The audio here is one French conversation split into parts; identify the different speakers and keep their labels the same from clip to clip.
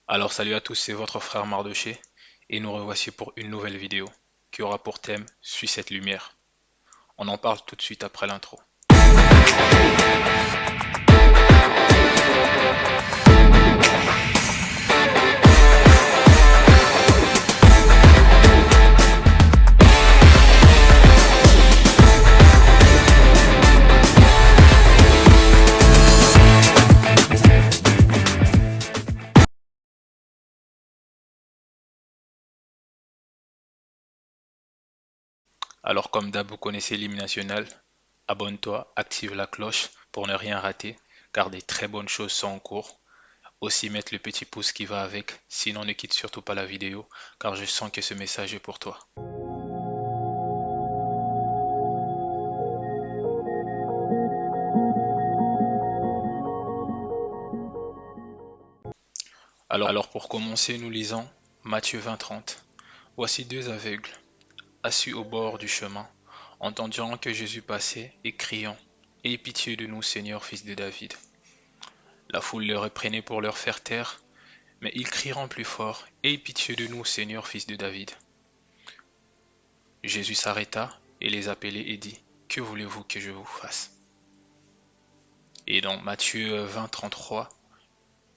Speaker 1: Alors salut à tous, c'est votre frère Mardoché et nous revoici pour une nouvelle vidéo qui aura pour thème Suis cette lumière. On en parle tout de suite après l'intro. Alors comme d'hab, vous connaissez l'hymne national, abonne-toi, active la cloche pour ne rien rater car des très bonnes choses sont en cours. Aussi mettre le petit pouce qui va avec, sinon ne quitte surtout pas la vidéo car je sens que ce message est pour toi. Alors pour commencer, nous lisons Matthieu 20:30. Voici deux aveugles assis au bord du chemin, entendirent que Jésus passait et criant, aie pitié de nous, Seigneur, fils de David. La foule les reprenait pour leur faire taire, mais ils crieront plus fort, aie pitié de nous, Seigneur, fils de David. Jésus s'arrêta et les appelait et dit, que voulez-vous que je vous fasse? Et dans Matthieu 20:33,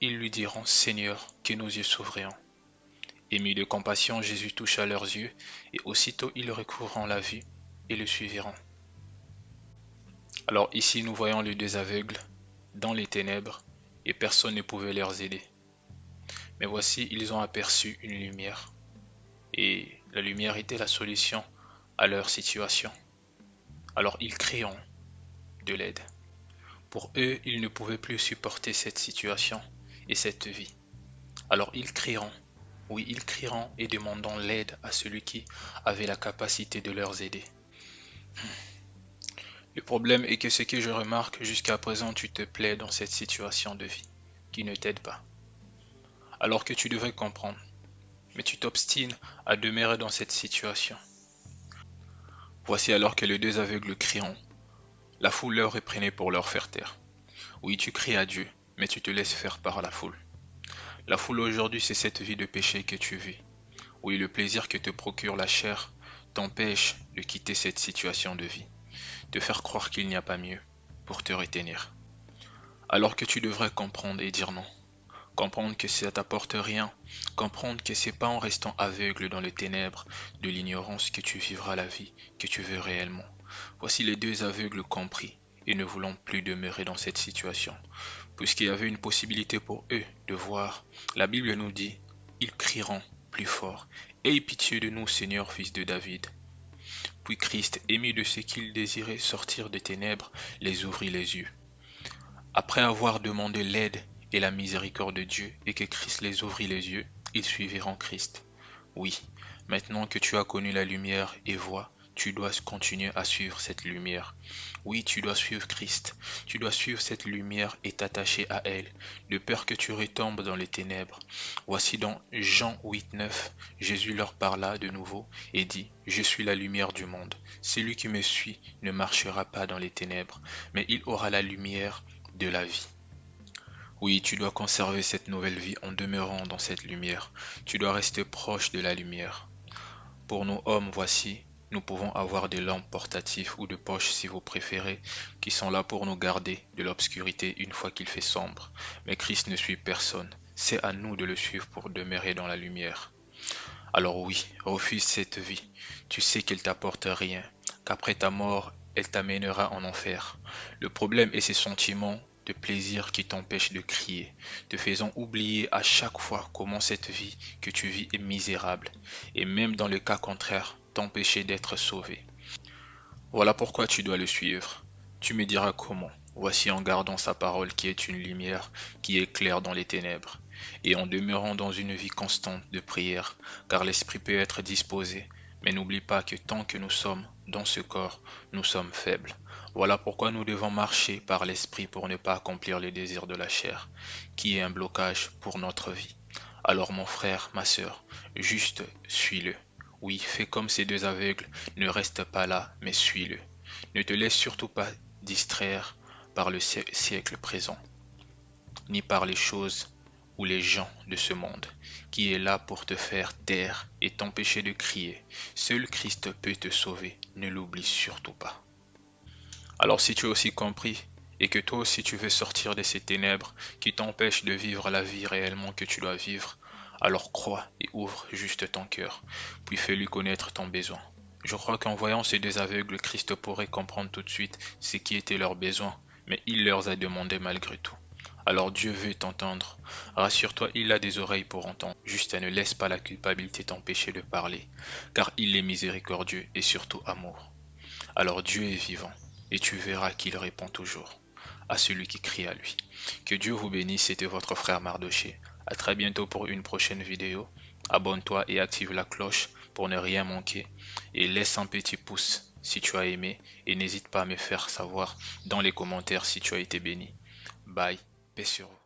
Speaker 1: ils lui diront, Seigneur, que nos yeux s'ouvriront. Ému de compassion, Jésus toucha leurs yeux, et aussitôt ils recouvrant la vue et le suiviront. Alors ici nous voyons les deux aveugles dans les ténèbres et personne ne pouvait leur aider. Mais voici, ils ont aperçu une lumière et la lumière était la solution à leur situation. Alors ils crieront de l'aide. Pour eux, ils ne pouvaient plus supporter cette situation et cette vie. Alors ils crieront, oui, ils crieront et demandant l'aide à celui qui avait la capacité de leur aider. Le problème est que ce que je remarque jusqu'à présent, tu te plais dans cette situation de vie qui ne t'aide pas. Alors que tu devrais comprendre, mais tu t'obstines à demeurer dans cette situation. Voici alors que les deux aveugles crieront. La foule leur reprenait pour leur faire taire. Oui, tu cries à Dieu, mais tu te laisses faire par la foule. La foule aujourd'hui, c'est cette vie de péché que tu vis. Oui, le plaisir que te procure la chair t'empêche de quitter cette situation de vie, de faire croire qu'il n'y a pas mieux pour te retenir. Alors que tu devrais comprendre et dire non. Comprendre que ça t'apporte rien, comprendre que c'est pas en restant aveugle dans les ténèbres de l'ignorance que tu vivras la vie que tu veux réellement. Voici les deux aveugles compris et ne voulant plus demeurer dans cette situation, puisqu'il y avait une possibilité pour eux de voir. La Bible nous dit, ils crieront plus fort, aie pitié de nous, Seigneur, fils de David. Puis Christ, ému de ce qu'il désirait sortir des ténèbres, les ouvrit les yeux. Après avoir demandé l'aide et la miséricorde de Dieu et que Christ les ouvrit les yeux, ils suiviront Christ. Oui, maintenant que tu as connu la lumière et vois, tu dois continuer à suivre cette lumière. Oui, tu dois suivre Christ. Tu dois suivre cette lumière et t'attacher à elle, de peur que tu retombes dans les ténèbres. Voici dans Jean 8:9, Jésus leur parla de nouveau et dit, je suis la lumière du monde. Celui qui me suit ne marchera pas dans les ténèbres, mais il aura la lumière de la vie. Oui, tu dois conserver cette nouvelle vie en demeurant dans cette lumière. Tu dois rester proche de la lumière. Pour nous hommes, voici, nous pouvons avoir des lampes portatives ou de poche si vous préférez, qui sont là pour nous garder de l'obscurité une fois qu'il fait sombre. Mais Christ ne suit personne. C'est à nous de le suivre pour demeurer dans la lumière. Alors oui, refuse cette vie. Tu sais qu'elle t'apporte rien, qu'après ta mort, elle t'amènera en enfer. Le problème est ces sentiments de plaisir qui t'empêchent de crier, te faisant oublier à chaque fois comment cette vie que tu vis est misérable, et même dans le cas contraire, t'empêcher d'être sauvé. Voilà pourquoi tu dois le suivre. Tu me diras comment. Voici en gardant sa parole qui est une lumière qui éclaire dans les ténèbres, et en demeurant dans une vie constante de prière, car l'esprit peut être disposé, mais n'oublie pas que tant que nous sommes dans ce corps, nous sommes faibles. Voilà pourquoi nous devons marcher par l'esprit pour ne pas accomplir les désirs de la chair, qui est un blocage pour notre vie. Alors mon frère, ma sœur, juste suis-le. Oui, fais comme ces deux aveugles, ne reste pas là, mais suis-le. Ne te laisse surtout pas distraire par le siècle présent, ni par les choses ou les gens de ce monde, qui est là pour te faire taire et t'empêcher de crier. Seul Christ peut te sauver, ne l'oublie surtout pas. Alors si tu as aussi compris, et que toi aussi tu veux sortir de ces ténèbres qui t'empêchent de vivre la vie réellement que tu dois vivre, alors crois et ouvre juste ton cœur, puis fais-lui connaître ton besoin. Je crois qu'en voyant ces deux aveugles, Christ pourrait comprendre tout de suite ce qui était leur besoin, mais il leur a demandé malgré tout. Alors Dieu veut t'entendre. Rassure-toi, il a des oreilles pour entendre. Juste ne laisse pas la culpabilité t'empêcher de parler, car il est miséricordieux et surtout amour. Alors Dieu est vivant, et tu verras qu'il répond toujours à celui qui crie à lui. Que Dieu vous bénisse, c'était votre frère Mardoché. À très bientôt pour une prochaine vidéo. Abonne-toi et active la cloche pour ne rien manquer. Et laisse un petit pouce si tu as aimé. Et n'hésite pas à me faire savoir dans les commentaires si tu as été béni. Bye, paix sur vous.